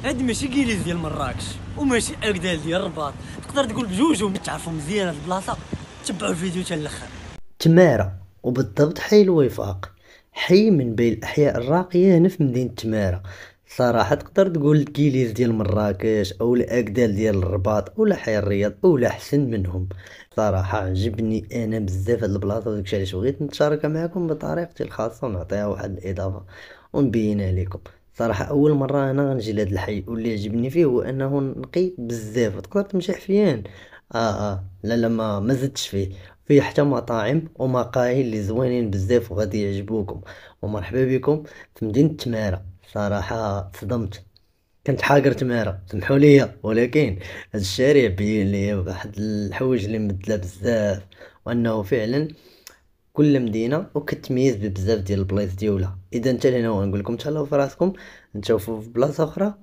هاد ماشي كيليز ديال مراكش وماشي اكدال ديال الرباط. تقدر تقول بجوجهم تعرفوا مزيان هاد البلاصه. تبعوا الفيديو حتى الاخر. تمارة، وبالضبط حي الوفاق، حي من بين الأحياء الراقية هنا في مدينة تمارة. صراحة تقدر تقول الكيليز ديال مراكش أو الأكدال ديال الرباط أو حي الرياض أو أحسن منهم. صراحة عجبني أنا بزاف هاد البلاصة، وداكشي علاش بغيت نتشاركها معكم بطريقتي الخاصة ونعطيها واحد الإضافة ونبينها لكم. صراحة أول مرة أنا غنجي لهاد الحي، واللي عجبني فيه هو أنه نقي بزاف، تقدر تمشي حفيان. لا لا، ما زدتش فيه حتى مطاعم ومقاهي اللي زوينين بزاف وغادي يعجبوكم. ومرحبا بكم في مدينة تمارة. صراحة صدمت، كنت حاقر تمارة، سمحوا لي، ولكن هاد الشارع بين لي واحد الحوايج اللي مبدلة بزاف، وانه فعلا كل مدينة وكتميز ببزاف ديال البلايص ديالها. اذا انت لهنا ونقول لكم تهلاو في راسكم، نشوفوا في بلاصة اخرى.